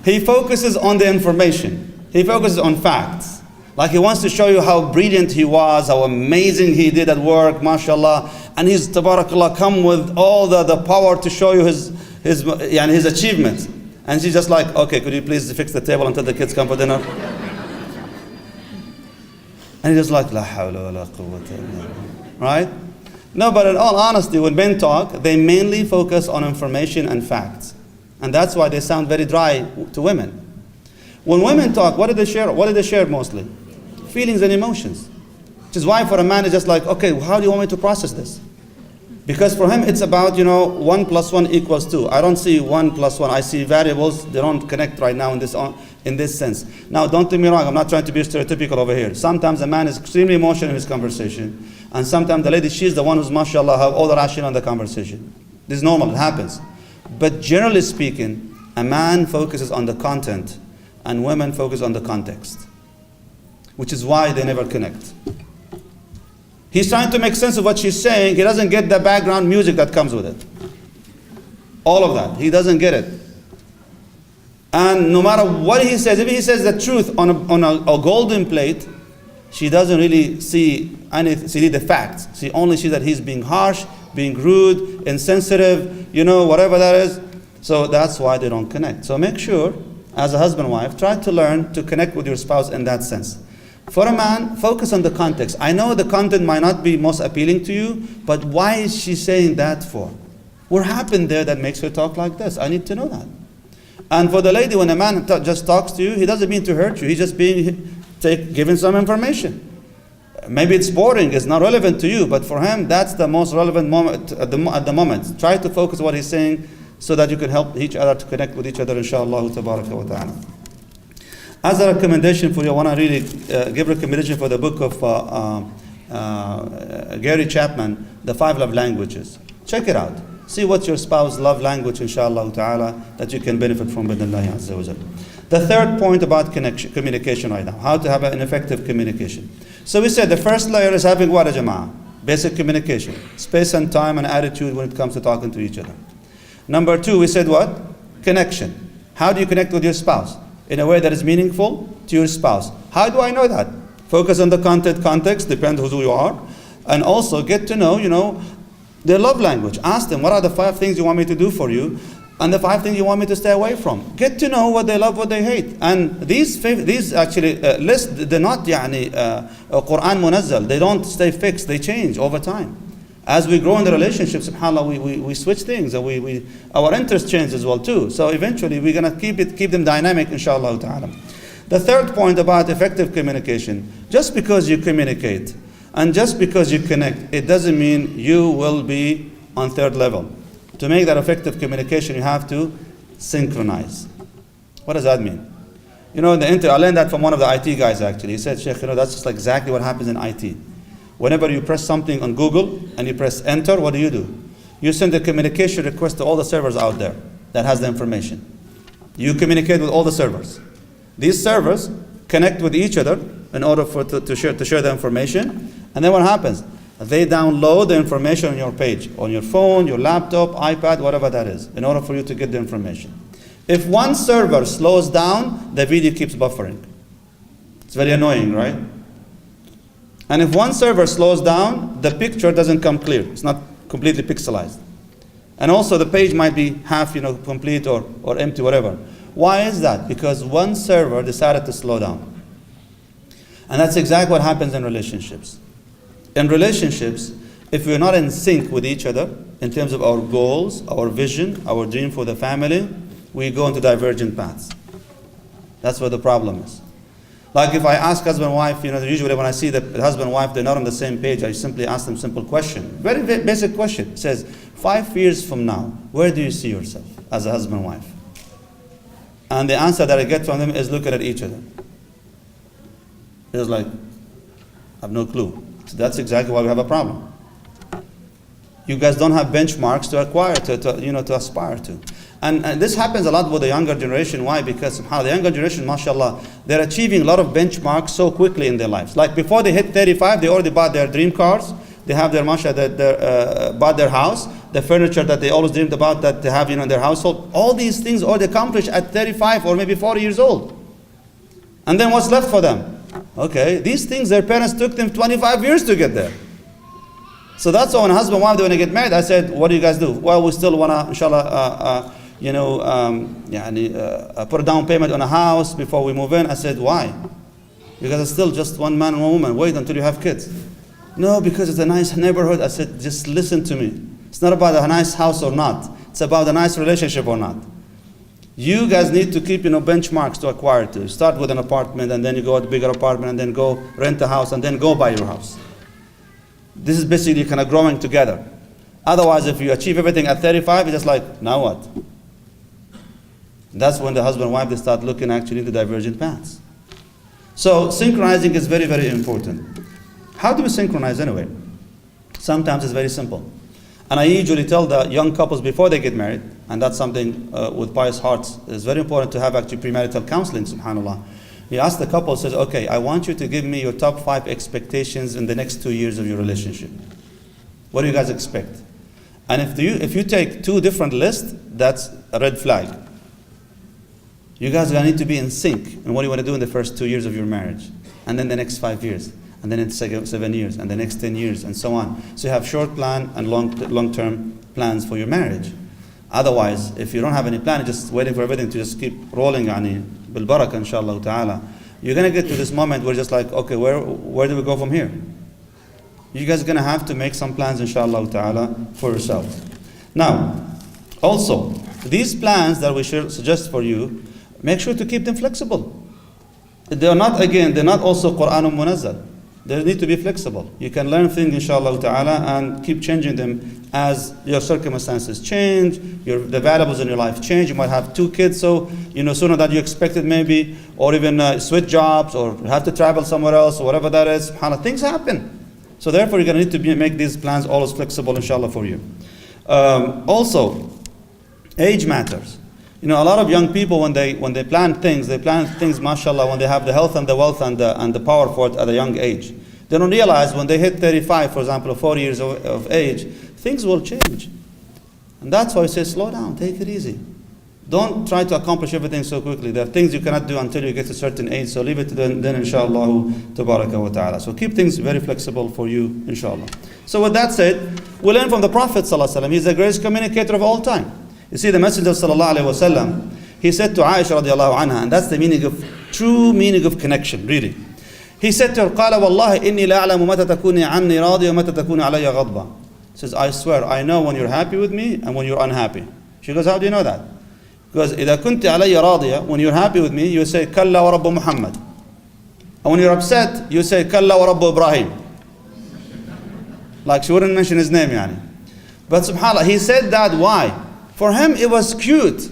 he focuses on the information. He focuses on facts. Like he wants to show you how brilliant he was, how amazing he did at work, mashallah. And he's, tabarakallah, come with all the power to show you his achievements. And she's just like, okay, could you please fix the table until the kids come for dinner? And he's just like, la hawla wa la quwwata illa billah. Right? No, but in all honesty, when men talk, they mainly focus on information and facts. And that's why they sound very dry to women. When women talk, what do they share? What do they share mostly? Feelings and emotions. Which is why for a man, it's just like, okay, how do you want me to process this? Because for him, it's about, 1 + 1 = 2. I don't see 1 + 1. I see variables. They don't connect right now in this sense. Now, don't get me wrong. I'm not trying to be stereotypical over here. Sometimes a man is extremely emotional in his conversation. And sometimes the lady, she's the one who's, mashallah, have all the rational in the conversation. This is normal. It happens. But generally speaking, a man focuses on the content and women focus on the context. Which is why they never connect. He's trying to make sense of what she's saying. He doesn't get the background music that comes with it. All of that. He doesn't get it. And no matter what he says, if he says the truth on a golden plate, she doesn't really see the facts. She only sees that he's being harsh, being rude, insensitive, whatever that is. So that's why they don't connect. So make sure, as a husband and wife, try to learn to connect with your spouse in that sense. For a man, focus on the context. I know the content might not be most appealing to you, but why is she saying that for? What happened there that makes her talk like this? I need to know that. And for the lady, when a man just talks to you, he doesn't mean to hurt you. He's just giving some information. Maybe it's boring, it's not relevant to you, but for him, that's the most relevant moment at the moment. Try to focus on what he's saying so that you can help each other to connect with each other, inshallah tabaraka wa ta'ala. As a recommendation for you, I want to really give recommendation for the book of Gary Chapman, The 5 Love Languages. Check it out. See what's your spouse's love language, inshallah ta'ala, that you can benefit from bidnillahi azza wa jalla. The third point about communication right now, how to have an effective communication. So we said the first layer is having what, jama'ah? Basic communication. Space and time and attitude when it comes to talking to each other. Number 2, we said what? Connection. How do you connect with your spouse? In a way that is meaningful to your spouse. How do I know that? Focus on the context, depends who you are. And also get to know, their love language. Ask them, what are the 5 things you want me to do for you? And the 5 things you want me to stay away from. Get to know what they love, what they hate. And these actually lists, they're not Quran munazzal. They don't stay fixed, they change over time. As we grow in the relationship, subhanAllah, we switch things, and our interest changes as well too. So eventually we're going to keep them dynamic, inshallah ta'ala. The third point about effective communication, just because you communicate and just because you connect, it doesn't mean you will be on third level. To make that effective communication, you have to synchronize. What does that mean? I learned that from one of the IT guys actually. He said, Sheikh, that's just like exactly what happens in IT. Whenever you press something on Google and you press enter, what do? You send a communication request to all the servers out there that has the information. You communicate with all the servers. These servers connect with each other in order to share the information. And then what happens? They download the information on your page, on your phone, your laptop, iPad, whatever that is, in order for you to get the information. If one server slows down, the video keeps buffering. It's very annoying, right? And if one server slows down, the picture doesn't come clear. It's not completely pixelized. And also the page might be half, complete or empty, whatever. Why is that? Because one server decided to slow down. And that's exactly what happens in relationships. In relationships, if we're not in sync with each other in terms of our goals, our vision, our dream for the family, we go into divergent paths. That's where the problem is. Like if I ask husband and wife, usually when I see the husband and wife, they're not on the same page, I simply ask them a simple question. Very basic question. It says, 5 years from now, where do you see yourself as a husband and wife? And the answer that I get from them is looking at each other. It's like, I have no clue. So that's exactly why we have a problem. You guys don't have benchmarks to acquire, to aspire to. And this happens a lot with the younger generation. Why? Because the younger generation, mashallah, they're achieving a lot of benchmarks so quickly in their lives. Like before they hit 35, they already bought their dream cars. They have their bought their house, the furniture that they always dreamed about that they have in their household. All these things already accomplished at 35 or maybe 40 years old. And then what's left for them? Okay, these things their parents took them 25 years to get there. So that's why when husband and wife, they want to get married, I said, what do you guys do? Well, we still want to, inshallah, put a down payment on a house before we move in. I said, why? Because it's still just one man and one woman. Wait until you have kids. No, because it's a nice neighborhood. I said, just listen to me. It's not about a nice house or not. It's about a nice relationship or not. You guys need to keep, benchmarks to acquire to. Start with an apartment, and then you go to a bigger apartment, and then go rent a house, and then go buy your house. This is basically kind of growing together. Otherwise, if you achieve everything at 35, it's just like, now what? That's when the husband and wife, they start looking actually into divergent paths. So synchronizing is very, very important. How do we synchronize anyway? Sometimes it's very simple. And I usually tell the young couples before they get married, and that's something with pious hearts, it's very important to have actually premarital counseling, subhanAllah. He asked the couple, says, okay, I want you to give me your top 5 expectations in the next 2 years of your relationship. What do you guys expect? And if you take 2 different lists, that's a red flag. You guys are going to need to be in sync in what you want to do in the first 2 years of your marriage, and then the next 5 years. and then it's 7 years, and the next 10 years, and so on. So you have short plan and long-term plans for your marriage. Otherwise, if you don't have any plan, just waiting for everything to just keep rolling, bil baraka, inshallah ta'ala, you're going to get to this moment where just like, okay, where do we go from here? You guys are going to have to make some plans, inshallah ta'ala, for yourselves. Now, also, these plans that we should suggest for you, make sure to keep them flexible. They're not also Qur'an munazzal. They need to be flexible. You can learn things, inshallah ta'ala, and keep changing them as your circumstances change, the variables in your life change. You might have 2 kids, so sooner than you expected maybe, or even switch jobs, or have to travel somewhere else, or whatever that is. SubhanAllah, things happen. So therefore, you're going to need to make these plans always flexible, inshallah, for you. Also, age matters. A lot of young people, when they plan things, mashallah, when they have the health and the wealth and the power for it at a young age. They don't realize when they hit 35, for example, or 40 years of age, things will change. And that's why I say, slow down, take it easy. Don't try to accomplish everything so quickly. There are things you cannot do until you get to a certain age, so leave it to then inshallah, tabaraka wa ta'ala. So keep things very flexible for you, inshallah. So with that said, we learn from the Prophet sallallahu alaihi wasallam. He's the greatest communicator of all time. You see, the Messenger sallallahu alaihi wasallam, he said to Aisha radiallahu anha, and that's the true meaning of connection, really. He said to her, قال والله إني لا أعلم متى تكوني عني راضية ومتى تكوني علي غضبة. He says, I swear, I know when you're happy with me and when you're unhappy. She goes, how do you know that? Because إذا كنت علي راضية, when you're happy with me, you say كلا ورب محمد. And when you're upset, you say كلا ورب إبراهيم. Like she wouldn't mention his name, yani. But subhanAllah, he said that, why? For him, it was cute.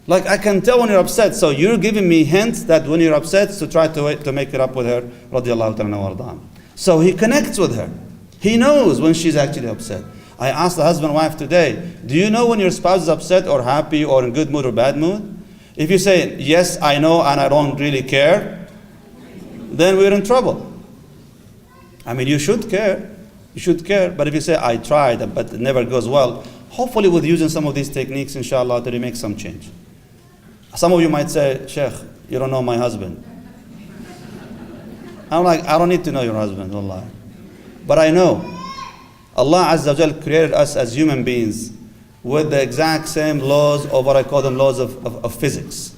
Like, I can tell when you're upset. So you're giving me hints that when you're upset, to try to make it up with her, radiallahu ta'ala. So he connects with her. He knows when she's actually upset. I asked the husband and wife today, do you know when your spouse is upset or happy or in good mood or bad mood? If you say, yes, I know and I don't really care, then we're in trouble. You should care. You should care. But if you say, I tried, but it never goes well, hopefully with using some of these techniques, inshallah, that will make some change. Some of you might say, Sheikh, you don't know my husband. I'm like, I don't need to know your husband, wallah. But I know Allah Azza wa Jal created us as human beings with the exact same laws, or what I call them laws of physics.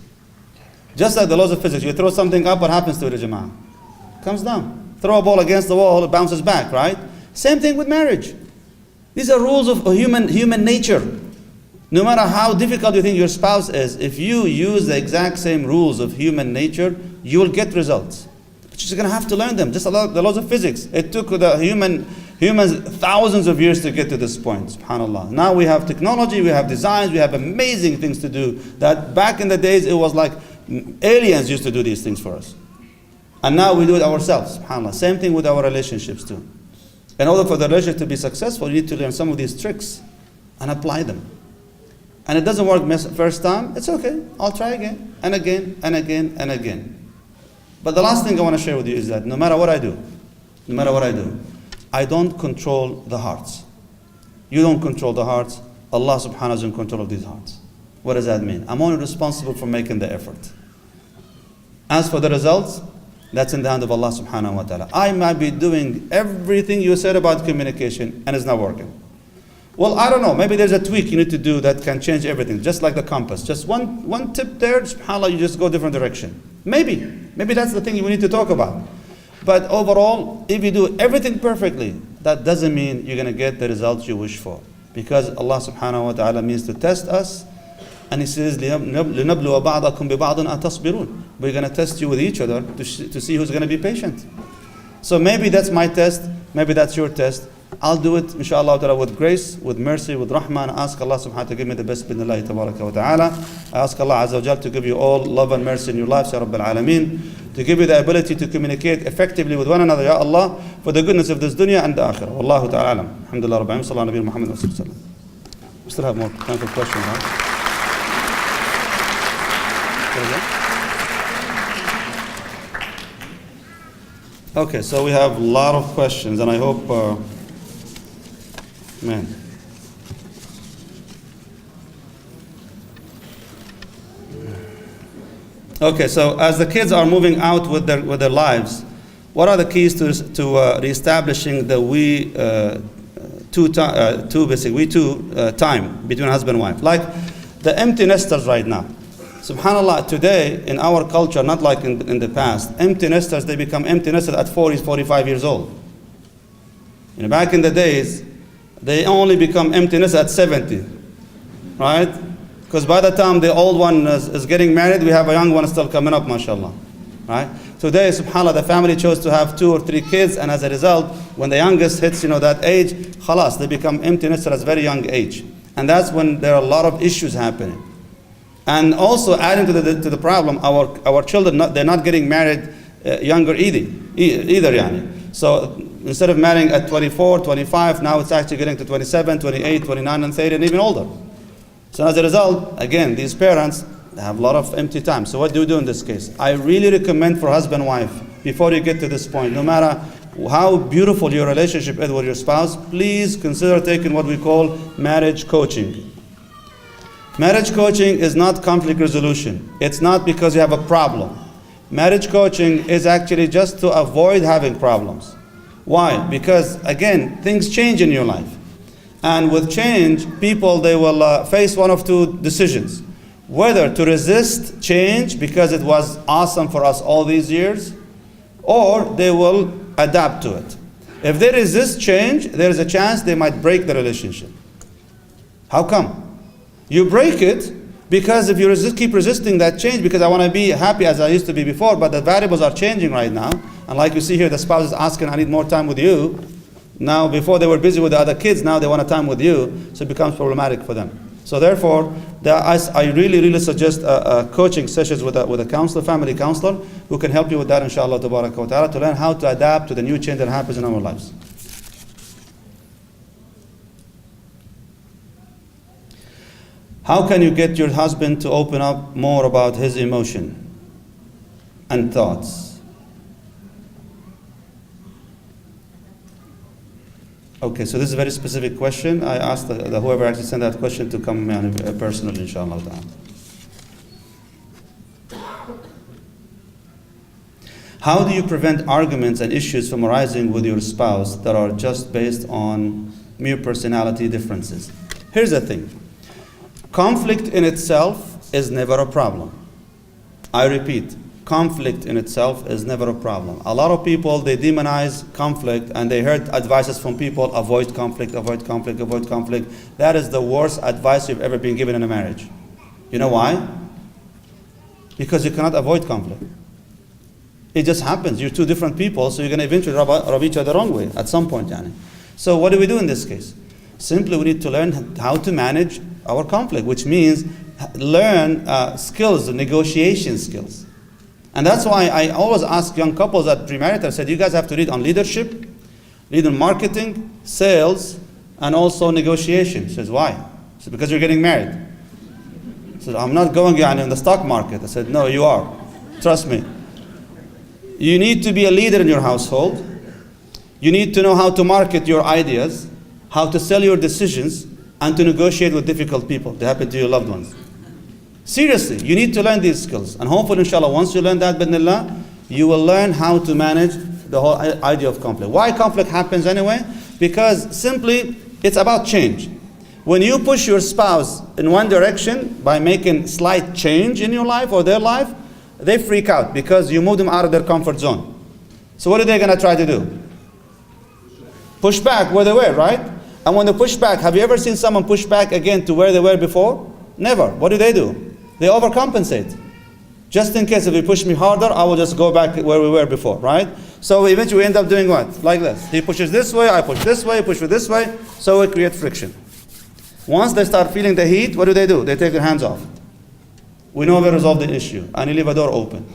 Just like the laws of physics, you throw something up, what happens to it, Jama'ah? Comes down. Throw a ball against the wall, it bounces back, right? Same thing with marriage. These are rules of human nature. No matter how difficult you think your spouse is, if you use the exact same rules of human nature, you will get results. But you're going to have to learn them, just the laws of physics. It took the humans thousands of years to get to this point, subhanAllah. Now we have technology, we have designs, we have amazing things to do, that back in the days it was like aliens used to do these things for us. And now we do it ourselves, subhanAllah. Same thing with our relationships too. In order for the relationship to be successful, you need to learn some of these tricks and apply them. And it doesn't work first time, it's okay. I'll try again, and again, and again, and again. But the last thing I want to share with you is that no matter what I do, I don't control the hearts. You don't control the hearts. Allah subhanahu wa ta'ala is in control of these hearts. What does that mean? I'm only responsible for making the effort. As for the results, that's in the hand of Allah subhanahu wa ta'ala. I might be doing everything you said about communication and it's not working. Well, I don't know. Maybe there's a tweak you need to do that can change everything. Just like the compass. Just one tip there, subhanAllah, you just go a different direction. Maybe that's the thing we need to talk about. But overall, if you do everything perfectly, that doesn't mean you're going to get the results you wish for. Because Allah subhanahu wa ta'ala means to test us. And He says, لِنَبْلُوَ بَعْضَكُمْ بِبَعْضٍ أَتَصْبِرُونَ. We're going to test you with each other to see who's going to be patient. So maybe that's my test. Maybe that's your test. I'll do it, inshallah ta'ala, with grace, with mercy, with rahmah. I ask Allah subhanahu wa ta'ala to give me the best bidnillahi tabaraka wa ta'ala. I ask Allah azza wa jal to give you all love and mercy in your lives, Ya Rabbil Alameen. To give you the ability to communicate effectively with one another, Ya Allah, for the goodness of this dunya and the akhirah. Wallahu ta'ala alam. Alhamdulillah Rabbil Alamin. Sallallahu Nabi Muhammad wa sallam. We still have more time for questions, right? Okay, so we have a lot of questions, and I hope, man. Okay, so as the kids are moving out with their lives, What are the keys to reestablishing the we two time between husband and wife? Like the empty nesters right now. Subhanallah, today in our culture, not like in the past, empty nesters, they become empty nesters at 40, 45 years old. Back in the days, they only become empty nesters at 70, right? Because by the time the old one is getting married, we have a young one still coming up, mashallah, right? Today, subhanAllah, the family chose to have 2 or 3 kids, and as a result, when the youngest hits, that age, khalas, they become empty nesters at a very young age. And that's when there are a lot of issues happening. And also adding to the problem, our children, they're not getting married younger either. Yani. So instead of marrying at 24, 25, now it's actually getting to 27, 28, 29, and 30, and even older. So as a result, again, these parents have a lot of empty time. So what do you do in this case? I really recommend for husband and wife, before you get to this point, no matter how beautiful your relationship is with your spouse, please consider taking what we call marriage coaching. Marriage coaching is not conflict resolution. It's not because you have a problem. Marriage coaching is actually just to avoid having problems. Why? Because again, things change in your life. And with change, people, they will face one of 2 decisions. Whether to resist change because it was awesome for us all these years, or they will adapt to it. If they resist change, there is a chance they might break the relationship. How come? You break it because if you keep resisting that change, because I want to be happy as I used to be before, but the variables are changing right now. And like you see here, the spouse is asking, I need more time with you. Now, before they were busy with the other kids, now they want a time with you. So it becomes problematic for them. So therefore, I really suggest coaching sessions with a counselor, family counselor, who can help you with that, inshallah, tabaraka wa ta'ala, to learn how to adapt to the new change that happens in our lives. How can you get your husband to open up more about his emotion and thoughts? Okay, so this is a very specific question. I asked whoever actually sent that question to come personally, inshallah. How do you prevent arguments and issues from arising with your spouse that are just based on mere personality differences? Here's the thing. Conflict in itself is never a problem. I repeat, conflict in itself is never a problem. A lot of people, they demonize conflict and they heard advices from people, avoid conflict, avoid conflict, avoid conflict. That is the worst advice you've ever been given in a marriage. You know why? Because you cannot avoid conflict. It just happens. You're 2 different people, so you're going to eventually rub each other the wrong way at some point. Yani. So what do we do in this case? Simply we need to learn how to manage our conflict, which means learn skills, negotiation skills. And that's why I always ask young couples at premarital, I said, you guys have to read on leadership, read on marketing, sales, and also negotiation. He says, why? I said, because you're getting married. I said, I'm not going in the stock market. I said, no, you are. Trust me. You need to be a leader in your household. You need to know how to market your ideas, how to sell your decisions, and to negotiate with difficult people to happen to your loved ones. Seriously, you need to learn these skills. And hopefully, inshallah, once you learn that, bismillah, you will learn how to manage the whole idea of conflict. Why conflict happens anyway? Because simply, it's about change. When you push your spouse in one direction by making slight change in your life or their life, they freak out because you move them out of their comfort zone. So what are they going to try to do? Push back where they were, right? And when they push back, have you ever seen someone push back again to where they were before? Never. What do? They overcompensate. Just in case if you push me harder, I will just go back where we were before, right? So eventually we end up doing what? Like this. He pushes this way, I push this way, push this way, so we create friction. Once they start feeling the heat, what do? They take their hands off. We never resolve the issue. And you leave a door open.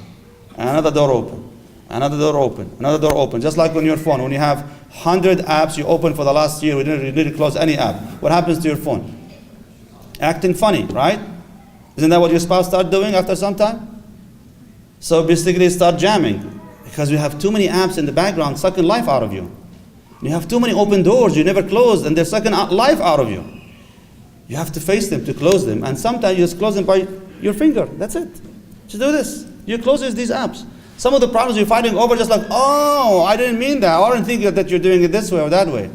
Another door open. Another door open. Another door open. Just like on your phone, when you have 100 apps you opened for the last year, you didn't close any app. What happens to your phone? Acting funny, right? Isn't that what your spouse start doing after some time? So basically start jamming because you have too many apps in the background sucking life out of you. You have too many open doors you never closed and they're sucking life out of you. You have to face them to close them, and sometimes you just close them by your finger. That's it. Just do this. You close these apps. Some of the problems you're fighting over just like, oh, I didn't mean that. I didn't think that you're doing it this way or that way.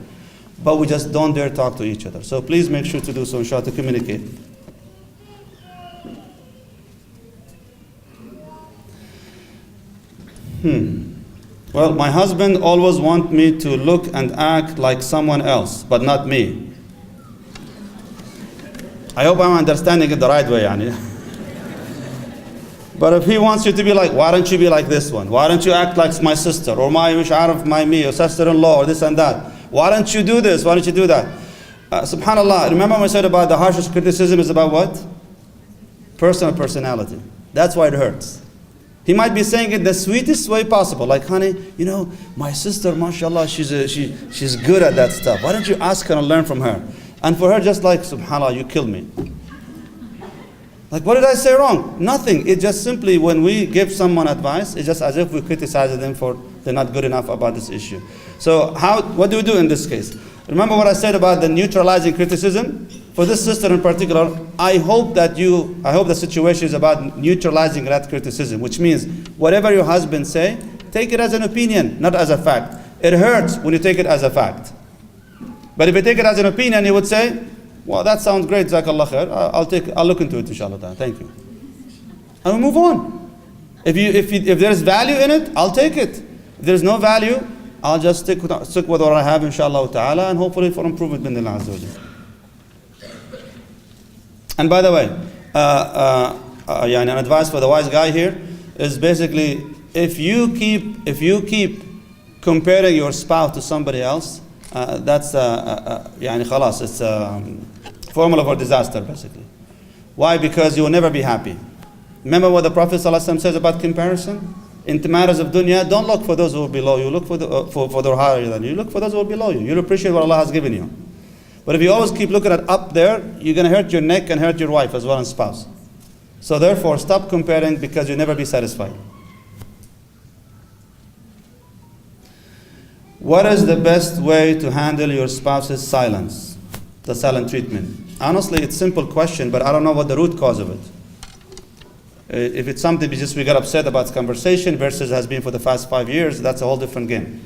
But we just don't dare talk to each other. So please make sure to do so, inshallah, to communicate. Well, my husband always wants me to look and act like someone else, but not me. I hope I'm understanding it the right way, yani. But if he wants you to be like, why don't you be like this one? Why don't you act like my sister, or my me, or sister-in-law, or this and that? Why don't you do this? Why don't you do that? Subhanallah, remember when I said about the harshest criticism is about what? Personality. That's why it hurts. He might be saying it the sweetest way possible. Like, honey, my sister, mashallah, she's good at that stuff. Why don't you ask her and learn from her? And for her, just like, subhanallah, you killed me. Like, what did I say wrong? Nothing. It's just simply when we give someone advice, it's just as if we criticize them for they're not good enough about this issue. So what do we do in this case? Remember what I said about the neutralizing criticism? For this sister in particular, I hope the situation is about neutralizing that criticism, which means whatever your husband say, take it as an opinion, not as a fact. It hurts when you take it as a fact. But if you take it as an opinion, you would say, well, that sounds great, Jazakallah khair. I'll look into it, inshallah. Thank you. And we move on. If there's value in it, I'll take it. If there's no value, I'll just stick with what I have, inshallah ta'ala, and hopefully for improvement bin Allah Azza wa Jalla. And by the way, an advice for the wise guy here is basically, if you keep comparing your spouse to somebody else, that's khalas, it's a formula for disaster basically. Why? Because you will never be happy. Remember what the Prophet ﷺ says about comparison? In the matters of dunya, don't look for those who are below you. Look for those who are higher than you. Look for those who are below you. You'll appreciate what Allah has given you. But if you always keep looking at up there, you're going to hurt your neck and hurt your wife as well and spouse. So therefore, stop comparing because you'll never be satisfied. What is the best way to handle your spouse's silence? The silent treatment. Honestly, it's a simple question, but I don't know what the root cause of it. If it's something we got upset about conversation versus has been for the past 5 years, that's a whole different game.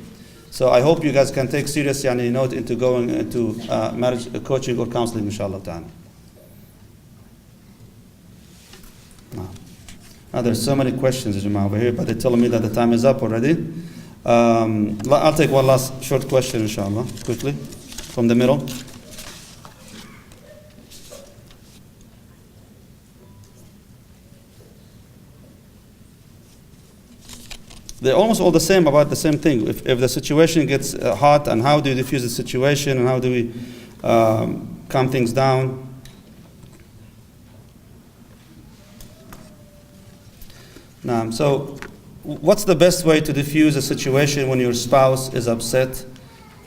So I hope you guys can take serious note into going into marriage coaching or counseling, inshallah ta'ala. Now there's so many questions, Jama'ah, over here, but they're telling me that the time is up already. I'll take one last short question, inshallah, quickly, from the middle. They're almost all the same about the same thing. If the situation gets hot, and how do you diffuse the situation, and how do we calm things down? Now, so what's the best way to diffuse a situation when your spouse is upset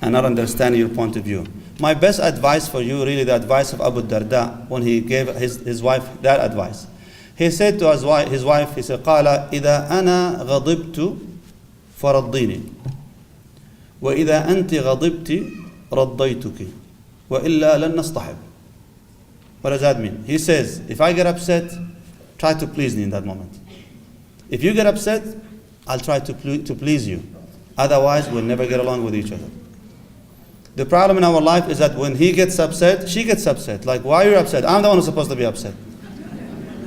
and not understanding your point of view? My best advice for you, really the advice of Abu Darda, when he gave his wife that advice. He said to his wife, he said, قال إذا أنا غضبت فرديني وإذا أنت غضبت رضيتك وإلا لن نصطحب. What does that mean? He says, if I get upset, try to please me in that moment. If you get upset, I'll try to please you. Otherwise, we'll never get along with each other. The problem in our life is that when he gets upset, she gets upset. Like, why are you upset? I'm the one who's supposed to be upset.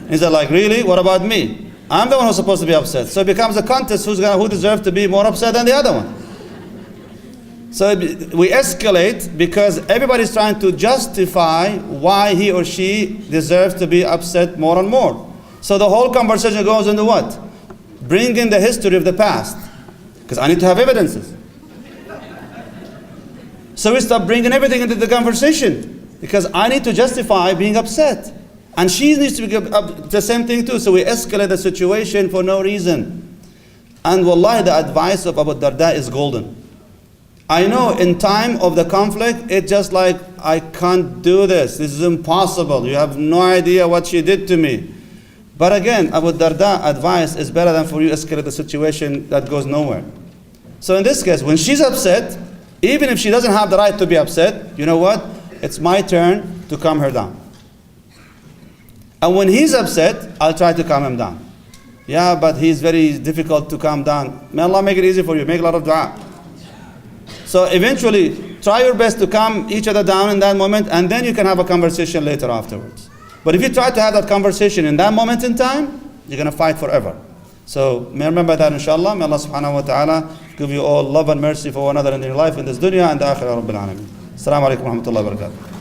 Is that like, really? What about me? I'm the one who's supposed to be upset. So it becomes a contest who deserves to be more upset than the other one. So we escalate because everybody's trying to justify why he or she deserves to be upset more and more. So the whole conversation goes into what? Bring in the history of the past. Because I need to have evidences. So we start bringing everything into the conversation. Because I need to justify being upset. And she needs to be the same thing too. So we escalate the situation for no reason. And wallahi, the advice of Abu Darda is golden. I know in time of the conflict, it's just like, I can't do this. This is impossible. You have no idea what she did to me. But again, Abu Darda advice is better than for you to escalate the situation that goes nowhere. So in this case, when she's upset, even if she doesn't have the right to be upset, you know what? It's my turn to calm her down. And when he's upset, I'll try to calm him down. Yeah, but he's very difficult to calm down. May Allah make it easy for you. Make a lot of dua. So eventually, try your best to calm each other down in that moment, and then you can have a conversation later afterwards. But if you try to have that conversation in that moment in time, you're going to fight forever. So may remember that, inshallah. May Allah subhanahu wa ta'ala give you all love and mercy for one another in your life in this dunya and the akhirah. Rabbil alameen. Assalamu alaikum wa rahmatullahi wa barakatuh.